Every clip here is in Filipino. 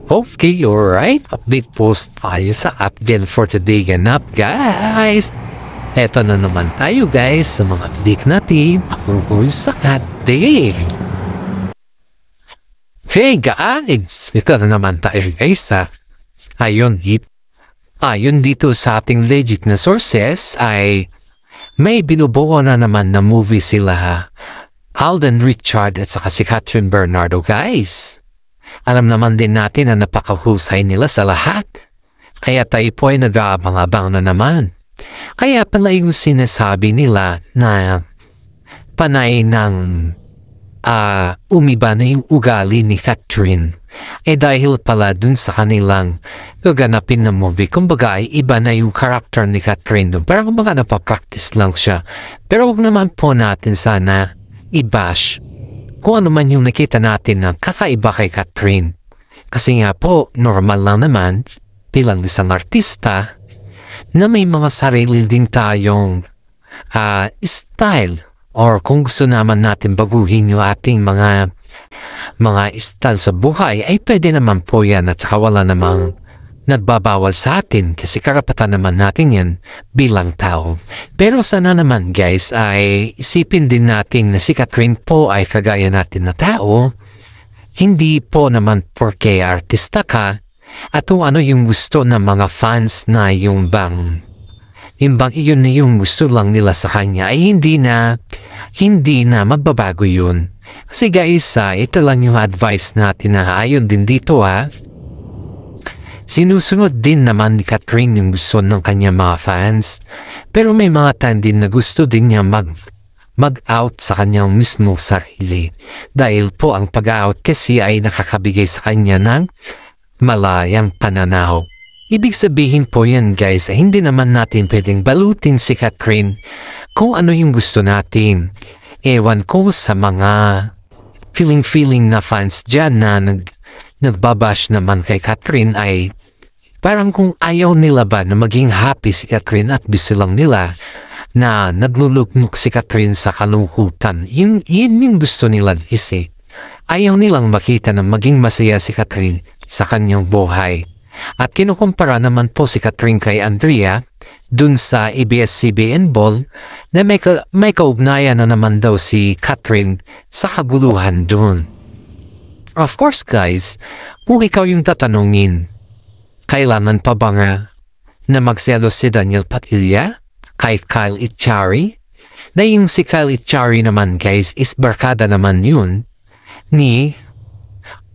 Okay, alright. Update post tayo sa update for today ganap, guys. Eto na naman tayo, guys, sa mga update natin tungkol sa update. Hey, guys! Ito na naman tayo, guys, ha. Ayon dito sa ating legit na sources ay may binubuo na naman na movie sila, ha. Alden Richard at saka si Catherine Bernardo, guys. Alam naman din natin na napakahusay nila sa lahat. Kaya tayo po ay nag-aabang-abang na naman. Kaya pala yung sinasabi nila na panay ng umiba na yung ugali ni Catherine. Dahil pala dun sa kanilang gaganapin na movie. Kumbaga ay iba na yung character ni Catherine dun. Pero kumbaga napapractice lang siya. Pero huwag naman po natin sana i-bash kung ano man yung nakita natin na kakaiba kay Catherine. Kasi nga po, normal lang naman bilang isang artista na may mga sarili din tayong style, or kung gusto naman natin baguhin yung ating mga style sa buhay, ay pwede naman po yan at saka wala namang nagbabawal sa atin kasi karapatan naman natin yan bilang tao. Pero sana naman, guys, ay isipin din natin na si Catherine po ay kagaya natin na tao. Hindi po naman porke artista ka at kung ano yung gusto ng mga fans na yung bang iyon na yung gusto lang nila sa kanya ay hindi na magbabago yun. Kasi guys, ito lang yung advice natin na ayon din dito, ha. Sinusunod din naman ni Catherine yung gusto ng kanyang mga fans. Pero may mga time din na gusto din niya mag-out sa kanyang mismong sarili. Dahil po ang pag-out kasi ay nakakabigay sa kanya ng malayang pananaw. Ibig sabihin po yan, guys, ay hindi naman natin pwedeng balutin si Catherine kung ano yung gusto natin. Ewan ko sa mga feeling na fans dyan na nagbabash naman kay Catherine ay parang kung ayaw nila ba na maging happy si Catherine at gusto lang nila na nagluluknok si Catherine sa kalungkutan. Yun yung gusto nila kasi. Ayaw nilang makita na maging masaya si Catherine sa kanyang buhay. At kinukumpara naman po si Catherine kay Andrea dun sa ABS-CBN Ball na may kaugnayan na naman daw si Catherine sa kaguluhan dun. Of course, guys, kung ikaw yung tatanungin, kailangan pa ba nga na magselos si Daniel Padilla kay Kyle Echari? Na yung si Kyle Echari naman, guys, is barkada naman yun ni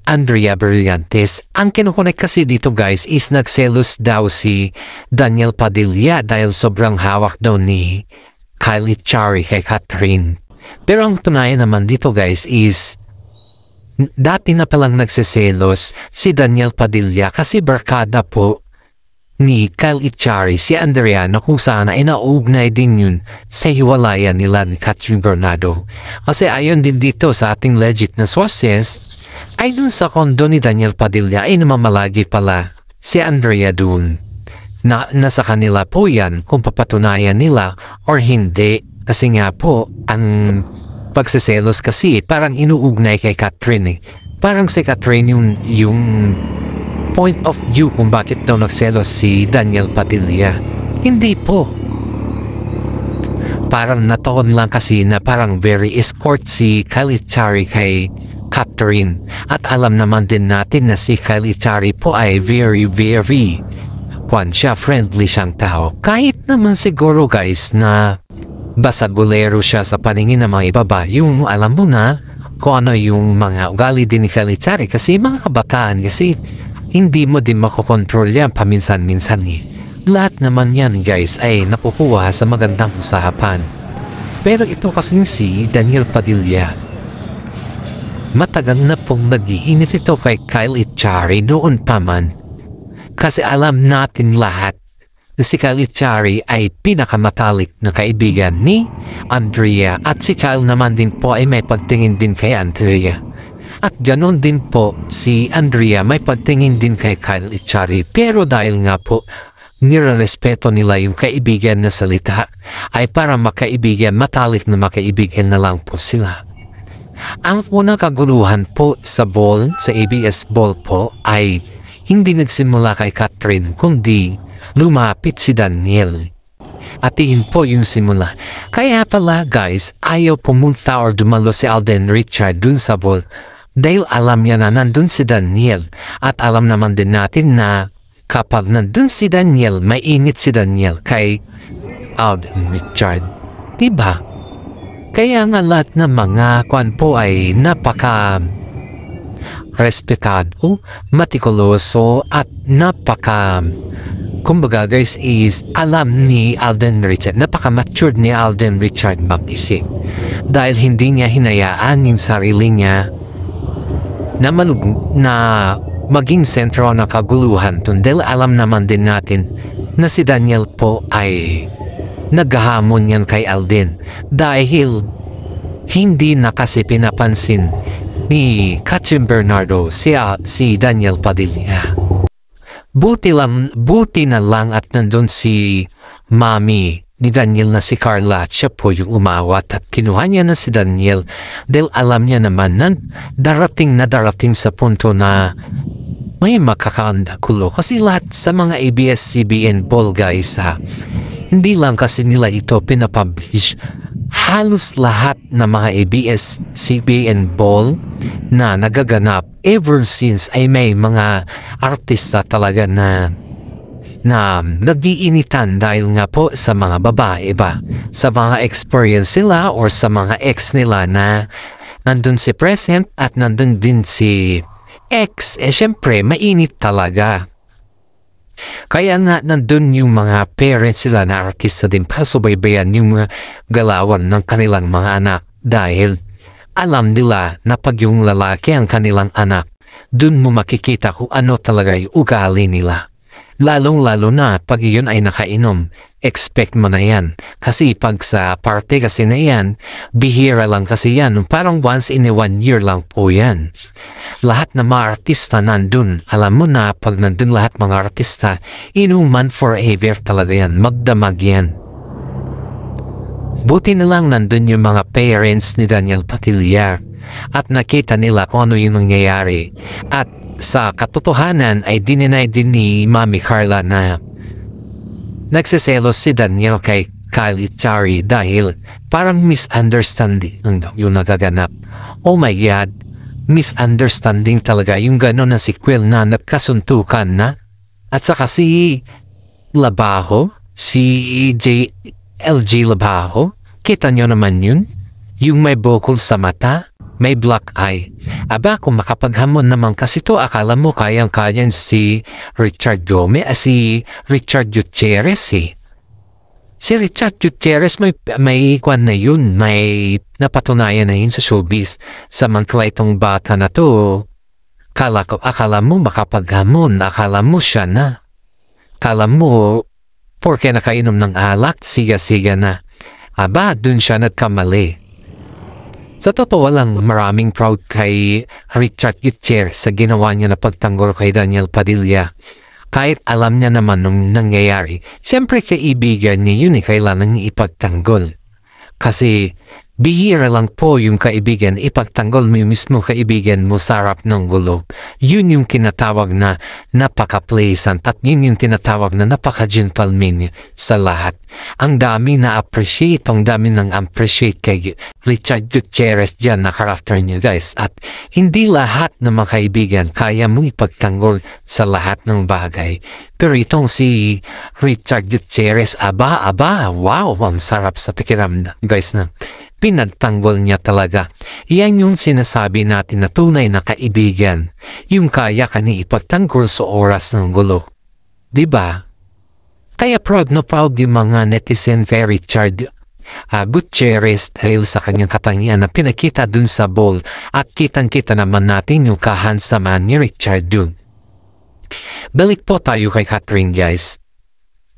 Andrea Brillantes. Ang kinukunik kasi dito, guys, is nagselos daw si Daniel Padilla dahil sobrang hawak daw ni Kyle Echari kay Catherine. Pero ang tunayan naman dito, guys, is dati na palang nagsiselos si Daniel Padilla kasi barkada po ni Kyle Echari si Andrea na kung sana ay nauugnay din yun sa hiwalayan nila ni Catherine Bernardo. Kasi ayon din dito sa ating legit na sources ay dun sa kondo ni Daniel Padilla ay namamalagi pala si Andrea dun. Nasa kanila po yan kung papatunayan nila or hindi. Kasi nga po ang pagsiselos kasi parang inuugnay kay Catherine. Parang si Catherine yung point of view kung bakit daw nagselos si Daniel Padilla. Hindi po. Parang nataon lang kasi na parang very escort si Kyle Echari kay Catherine. At alam naman din natin na si Kyle Echari po ay very friendly siyang tao. Kahit naman siguro, guys, na basagulero siya sa paningin ng mga ibaba, yung alam mo na kung ano yung mga ugali din ni Kyle Echari kasi mga kabataan kasi hindi mo din makokontrol yan paminsan-minsan eh. Lahat naman yan, guys, ay nakukuha sa magandang usapan. Pero ito kasi si Daniel Padilla, matagal na pong nag-iinit ito kay Kyle Echari noon pa man. Kasi alam natin lahat na si Kyle Echari ay pinakamatalik na kaibigan ni Andrea at si Kyle naman din po ay may pagtingin din kay Andrea. At ganoon din po si Andrea may pagtingin din kay Kyle Echari. Pero dahil nga po nirerespeto nila yung kaibigan na salita ay para makaibigan, matalik na makaibigan na lang po sila. Ang unang kaguluhan po sa ball, sa ABS Ball po ay Hindi nagsimula kay Catherine kundi lumapit si Daniel. At iyon po yung simula. Kaya pala guys, ayaw pumunta or dumalo si Alden Richard dun sa ball. Dahil alam niya na nandun si Daniel. At alam naman din natin na kapag nandun si Daniel, mainit si Daniel kay Alden Richard. Diba? Kaya nga lahat ng mga kwan po ay napaka respetado, matikuloso at kumbaga guys is alam ni Alden Richard, napaka-matured ni Alden Richard mag-isip. Dahil hindi niya hinayaan yung sarili niya na maging sentro ng kaguluhan dahil alam naman din natin na si Daniel po ay naghahamon yan kay Alden dahil hindi na kasi pinapansin ni Catherine Bernardo si Daniel Padilla. Buti na lang at nandun si Mami ni Daniel na si Carla at siya po yung umawat at kinuha niya na si Daniel dahil alam niya naman na darating sa punto na may makakaandakulo. Kasi lahat sa mga ABS-CBN ball guys hindi lang kasi nila ito pinapublish. Halos lahat ng mga ABS-CBN ball na nagaganap ever since ay may mga artista talaga na nag-iinitan dahil nga po sa mga babae ba, sa mga experience sila or sa mga ex nila na nandun si present at nandun din si ex, syempre mainit talaga. Kaya nga nandun yung mga parents sila na artista din para subaybayan yung mga galawan ng kanilang mga anak dahil alam nila na pag yung lalaki ang kanilang anak, dun mo makikita kung ano talaga yung ugali nila. Lalong-lalo na pag yun ay nakainom, expect mo na yan. Kasi pag sa party kasi na yan, bihira lang kasi yan. Parang once in a 1 year lang po yan. Lahat na mga artista nandun, alam mo na pag nandun lahat mga artista, inuman forever talaga yan. Magdamag yan. Buti na lang nandun yung mga parents ni Daniel Padilla at nakita nila kung ano yung nangyayari. At sa katotohanan ay dininay din ni Mami Carla na nagsiselos si Daniel kay Kylie Chari dahil parang misunderstanding yung nagaganap. Oh my God, misunderstanding talaga yung gano'n na sequel na nagkasuntukan na. At saka si Labajo, si LG Labajo, kita nyo naman yun? Yung may bukol sa mata, may black eye. Aba, kung makapaghamon naman kasi to, akala mo kayang-kayan si Richard Gomez, si Richard Gutierrez eh. Si Richard Gutierrez may kwan na yun, may napatunayan na yun sa showbiz. Samantala itong bata na to, akala mo makapaghamon, akala mo siya na. Akala mo, porke nakainom ng alak, siga-siga na. Aba, dun siya nagkamali. Sa totoo lang, maraming proud kay Richard Gutierrez sa ginawa niya na pagtanggol kay Daniel Padilla. Kahit alam niya naman nung nangyayari, siyempre kaibigan niya yun kailangan niya ipagtanggol. Kasi bihira lang po yung kaibigan, ipagtanggol mo yung mismo kaibigan mo sa harap ng gulo. Yun yung kinatawag na napaka-pleasant at yun yung tinatawag na napaka-gentleman sa lahat. Ang dami na-appreciate, ang dami nang appreciate kay Richard Gutierrez dyan na karakter niya guys. At hindi lahat ng mga kaibigan kaya mo ipagtanggol sa lahat ng bagay. Pero itong si Richard Gutierrez, wow, ang sarap sa pakiramdam guys na pinagtanggol niya talaga. Yan yung sinasabi natin na tunay na kaibigan. Yung kaya ka ni ipagtanggol sa oras ng gulo. Diba? Kaya proud na proud yung mga netizen kay Richard Gutierrez dahil sa kanyang katangian na pinakita dun sa ball at kitang-kita naman natin yung kahansaman ni Richard dun. Balik po tayo kay Catherine guys.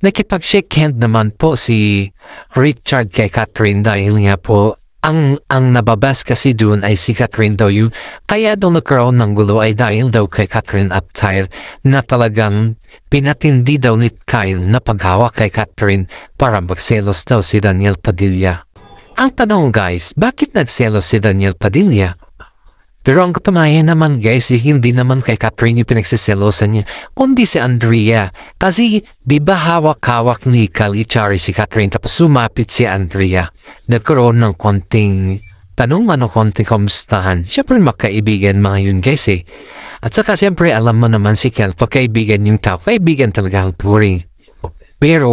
Nakipag-shake hand naman po si Richard kay Catherine dahil nga po ang nababas kasi doon ay si Catherine daw yun. Kaya daw nagkaroon ng gulo ay dahil daw kay Catherine at Tyre na talagang pinatindi daw ni Kyle na paghawak kay Catherine para magselos daw si Daniel Padilla. Ang tanong guys, bakit nagselos si Daniel Padilla? Pero ang katunayan naman guys, hindi naman kay Catherine yung pinagsiselosan niya, kundi si Andrea. Kasi di ba hawak-hawak ni Kalichari si Catherine tapos sumapit si Andrea. Nagkaroon ng konting tanong konting kamustahan. Siyempre magkaibigan mga yun guys eh. At saka siyempre alam mo naman si Kel, pagkaibigan yung tao, kaibigan talaga ang turing. Pero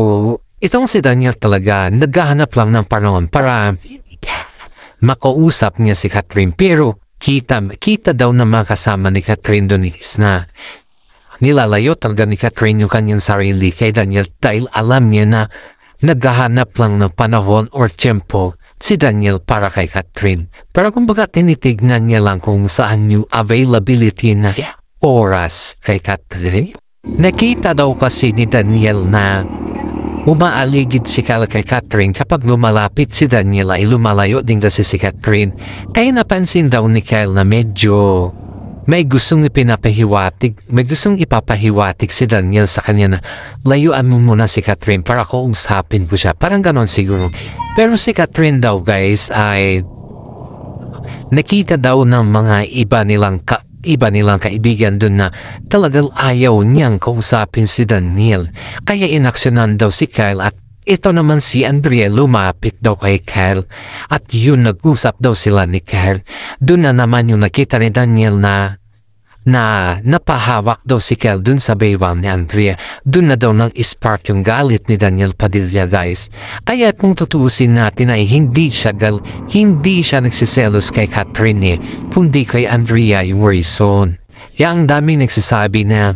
itong si Daniel talaga, naghahanap lang ng panahon para makausap niya si Catherine. Pero kita daw na makasama ni Catherine doon na nilalayo talaga ni Catherine yung kanyang sarili kay Daniel dahil alam niya na naghahanap lang ng panahon or tiyempo si Daniel para kay Catherine. Pero kumbaga tinitignan niya lang kung saan yung availability na oras kay Catherine. Nakita daw kasi ni Daniel na umaaligid si Kyle kay Catherine kapag lumalapit si Daniel ay lumalayo din kasi si Catherine. Kaya napansin daw ni Kyle na medyo may gustong ipapahiwatig si Daniel sa kanya na layuan mo muna si Catherine para kausapin ko siya. Parang ganon siguro. Pero si Catherine daw guys ay nakita daw ng mga iba nilang kaibigan dun na talagang ayaw niyang kausapin si Daniel. Kaya inaksyonan daw si Kyle at ito naman si Andrea lumapit daw kay Kyle at yun nag-usap daw sila ni Kyle. Dun na naman yung nakita ni Daniel na napahawak daw si Kyle dun sa baywang ni Andrea. Dun na daw nang-spark yung galit ni Daniel Padilla guys. Kaya kung tutuusin natin ay hindi siya nagsiselos kay Catherine kundi kay Andrea yung reason. Kaya ang daming nagsasabi na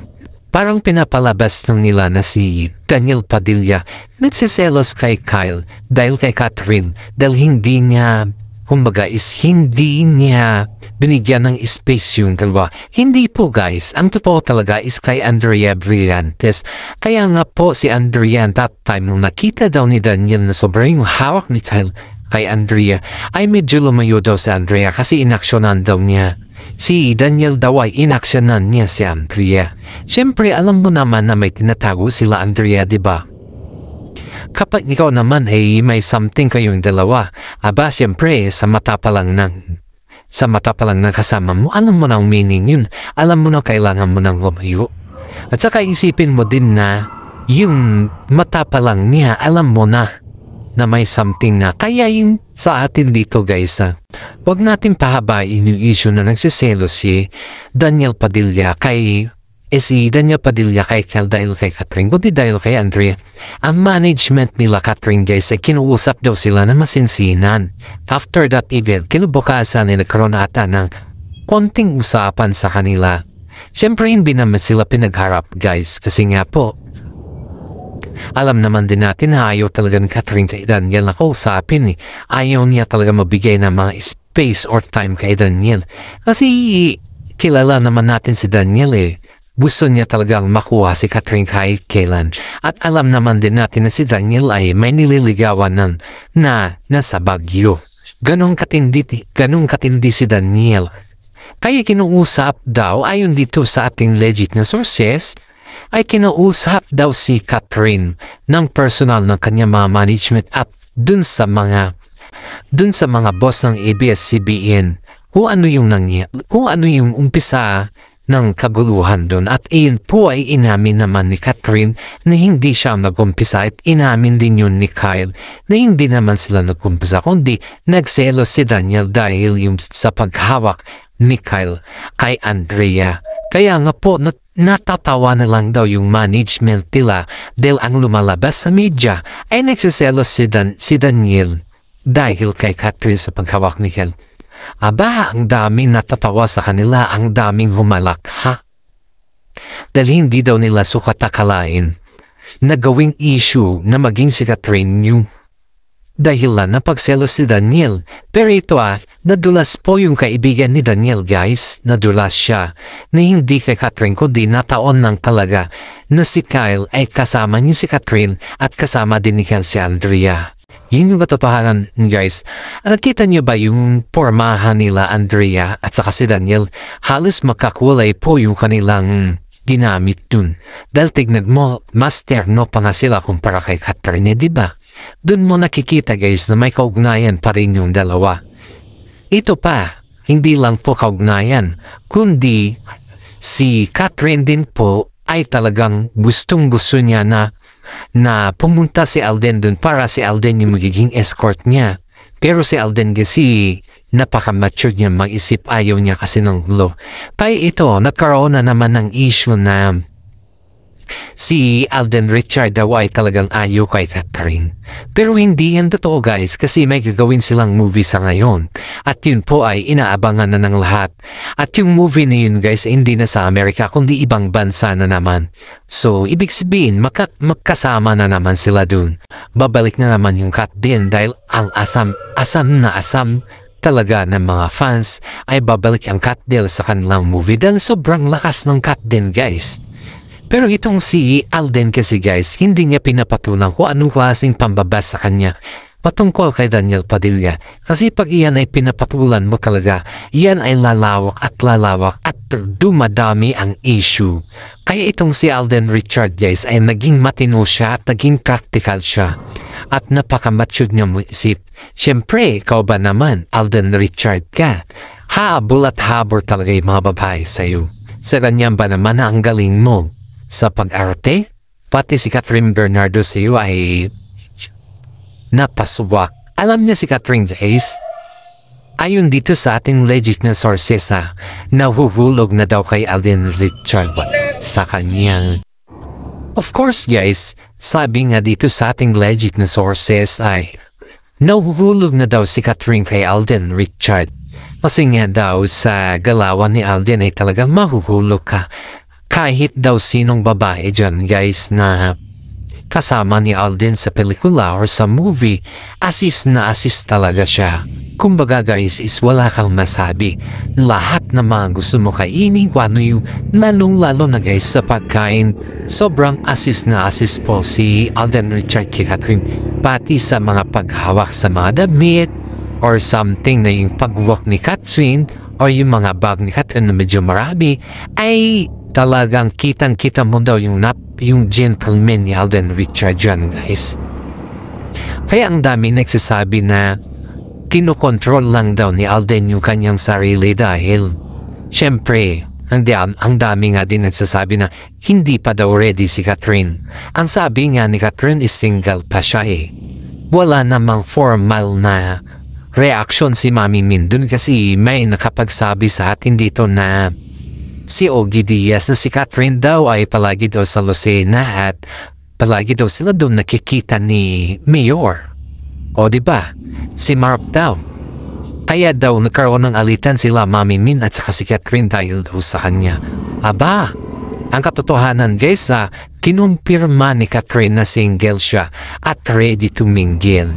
parang pinapalabas ng nila na si Daniel Padilla nagsiselos kay Kyle dahil kay Catherine dahil hindi niya binigyan ng space yung dalawa. Hindi po guys, ang totoo talaga is kay Andrea Brillantes. Kaya nga po si Andrea that time nung nakita daw ni Daniel na sobrang yung hawak ni Kyle kay Andrea ay medyo lumayo daw si Andrea kasi inaksyonan daw niya. Si Daniel daw ay inaksyonan niya si Andrea. Siyempre alam mo naman na may tinatago sila Andrea, diba? Kapag ikaw naman ay may something kayong dalawa, siyempre sa mata pa lang ng kasama mo, alam mo na ang meaning yun. Alam mo na kailangan mo nang lumayo. At saka isipin mo din na yung mata pa lang niya, alam mo na may something na. Kaya yung sa atin dito guys, wag natin pahabain yung issue na nagsiselo si Daniel Padilla kay Kyle dahil kay Catherine, kundi dahil kay Andrea. Ang management nila Catherine guys ay kinuusap daw sila na masinsinan. After that event, kinubukasan ay nagkaroon ata ng konting usapan sa kanila. Siyempre hindi naman sila pinagharap guys kasi nga po alam naman din natin na ayaw talaga ni Catherine kay Daniel na kausapin. Ayaw niya talaga mabigay ng mga space or time kay Daniel. Kasi kilala naman natin si Daniel Gusto niya talagang makuha si Catherine kahit kailan. At alam naman din natin na si Daniel ay may nililigawan na nasa Baguio. Ganong katindi si Daniel. Kaya kinuusap daw, ayon dito sa ating legit na sources, ay kinuusap daw si Catherine ng personal ng kanya mga management at dun sa mga boss ng ABS-CBN kung ano yung umpisa ng kaguluhan doon. At iyon po ay inamin naman ni Catherine na hindi siya nag-umpisa at inamin din yun ni Kyle na hindi naman sila nag-umpisa kundi nagselos si Daniel dahil yung sa paghawak ni Kyle kay Andrea. Kaya nga po natatawa na lang daw yung management nila dahil ang lumalabas sa media ay nagsiselos si Daniel dahil kay Catherine sa paghawak ni Kyle. Ang daming natatawa sa kanila, ang daming humalak, Dahil hindi daw nila sukat akalain na gawing issue na maging si Catherine yung dahilan na pagselos si Daniel. Pero ito nadulas po yung kaibigan ni Daniel guys, nadulas siya na hindi kay Catherine kundi nataon lang talaga na si Kyle ay kasama niya si Catherine at kasama din ni Kyle si Andrea. Yun yung katotohanan guys. Nakita niyo ba yung pormahan nila Andrea at saka si Daniel? Halos makakulay po yung kanilang ginamit dun. Dahil tignan mo, mas terno pa nga sila kumpara kay Catherine, diba? Dun mo nakikita guys na may kaugnayan pa rin yung dalawa. Ito pa, hindi lang po kaugnayan, kundi si Catherine din po ay talagang gustong-gusto niya na pumunta si Alden dun para si Alden yung magiging escort niya. Pero si Alden kasi napaka-mature niya mag-isip, ayaw niya kasi ng gulo. Kaya ito, nagkaroon na naman ng issue na si Alden Richard daw ay talagang ayaw kay Catherine. Pero hindi yan totoo guys, kasi may gagawin silang movie sa ngayon. At yun po ay inaabangan na ng lahat. At yung movie na yun guys, hindi na sa Amerika, kundi ibang bansa na naman. So, ibig sabihin, magkasama na naman sila dun. Babalik na naman yung Kat din dahil ang asam talaga ng mga fans ay babalik ang Kat Deal sa kanilang movie dahil sobrang lakas ng Kat din guys. Pero itong si Alden kasi guys, hindi niya pinapatulang kung anong klaseng pambaba sa kanya patungkol kay Daniel Padilla. Kasi pag iyan ay pinapatulan mo talaga, iyan ay lalawak at dumadami ang issue. Kaya itong si Alden Richard guys ay naging matino siya at naging practical siya. At napaka-mature niya mo isip. Siyempre, ikaw ba naman, Alden Richard ka? Habol at habor talaga yung mga babae sa'yo. Sa ganyan ba naman ang galing mo? Sa pag-arte, pati si Catherine Bernardo sa iyo ay napaswak. Alam niya si Catherine guys, ayon dito sa ating legit na sources nahuhulog na daw kay Alden Richard sa kanyang. Of course guys, sabi nga dito sa ating legit na sources ay nahuhulog na daw si Catherine kay Alden Richard. Kasi nga daw sa galawan ni Alden ay talagang mahuhulog ka. Kahit daw sinong babae dyan guys na kasama ni Alden sa pelikula or sa movie, assist na assist talaga siya. Kumbaga guys is wala kang masabi. Lahat na mga gusto mo kainin, ano yung lalong-lalo na guys sa pagkain. Sobrang assist na assist po si Alden Richard kay Catherine. Pati sa mga paghawak sa mga damit or something na yung pagwalk ni Catherine or yung mga bag ni Catherine na medyo marami ay talagang kitang-kita mo daw yung gentleman ni Alden Richard dyan guys. Kaya ang dami nagsasabi na kinokontrol lang daw ni Alden yung kanyang sarili dahil syempre ang dami nga din nagsasabi na hindi pa daw ready si Catherine. Ang sabi nga ni Catherine is single pa siya eh. Wala namang formal na reaction si Mami Min dun kasi may nakapagsabi sa atin dito na si Ogie Diaz na si Catherine daw ay palagi daw sa Lucena at palagi daw sila doon nakikita ni Mayor. O diba? Si Mark daw. Kaya daw nagkaroon ng alitan sila Mami Min at saka si Catherine dahil daw sa kanya. Aba, ang katotohanan guys kinumpirma ni Catherine na single siya at ready to mingle.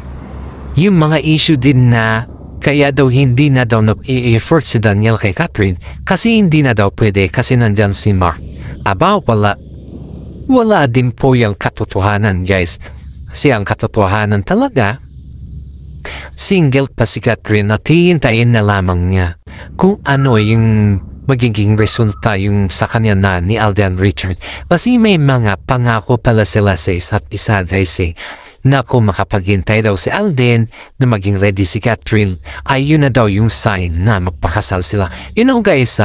Yung mga issue din na kaya daw hindi na daw nag-i-effort si Daniel kay Catherine kasi hindi na daw pwede kasi nandyan si Mark. Aba, wala din po yung katotohanan guys. Kasi ang katotohanan talaga, single pa si Catherine at hihintayin na lamang niya kung ano yung magiging resulta yung sa kanya na ni Alden Richard. Kasi may mga pangako pala sila sa isa't isa guys na kung makapaghintay daw si Alden na maging ready si Catherine ay yun na daw yung sign na magpakasal sila. You know guys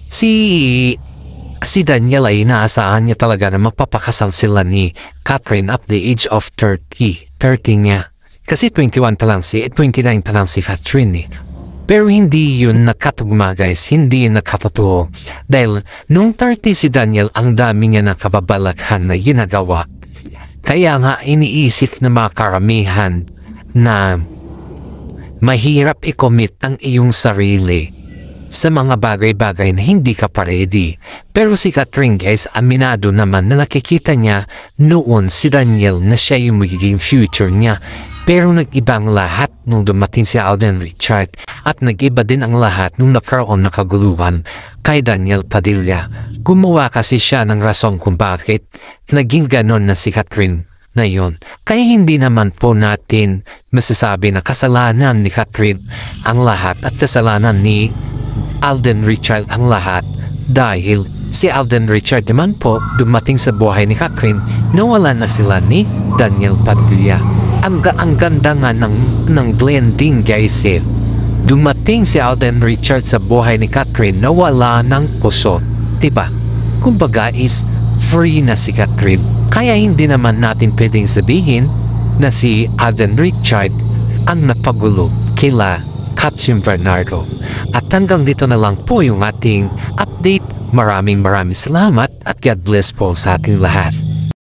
si Daniel ay inaasahan niya talaga na magpapakasal sila ni Catherine at the age of 30 niya. Kasi 21 pa lang 29 pa lang si Catherine Pero hindi yun nakatugma guys, hindi yun nakapatuho. Dahil nung 30 si Daniel ang dami niya nakababalaghan na ginagawa. Kaya nga iniisip na mga karamihan na mahirap i-commit ang iyong sarili sa mga bagay-bagay na hindi ka pa ready. Pero si Catherine guys, aminado naman na nakikita niya noon si Daniel na siya yung magiging future niya. Pero nag-ibang lahat nung dumating si Alden Richard at nag-iba din ang lahat nung nagkaroon na kaguluhan kay Daniel Padilla. Gumawa kasi siya ng rason kung bakit naging ganon na si Catherine na yun. Kaya hindi naman po natin masasabi na kasalanan ni Catherine ang lahat at kasalanan ni Alden Richard ang lahat dahil si Alden Richard naman po dumating sa buhay ni Catherine nawala na sila ni Daniel Padilla. Ang ganda nga ng blending guys Dumating si Alden Richards sa buhay ni Catherine na wala ng kusot, diba? Kumbaga is free na si Catherine. Kaya hindi naman natin pwedeng sabihin na si Alden Richard ang napagulo kila Captain Bernardo. At hanggang dito na lang po yung ating update. Maraming salamat at God bless po sa ating lahat.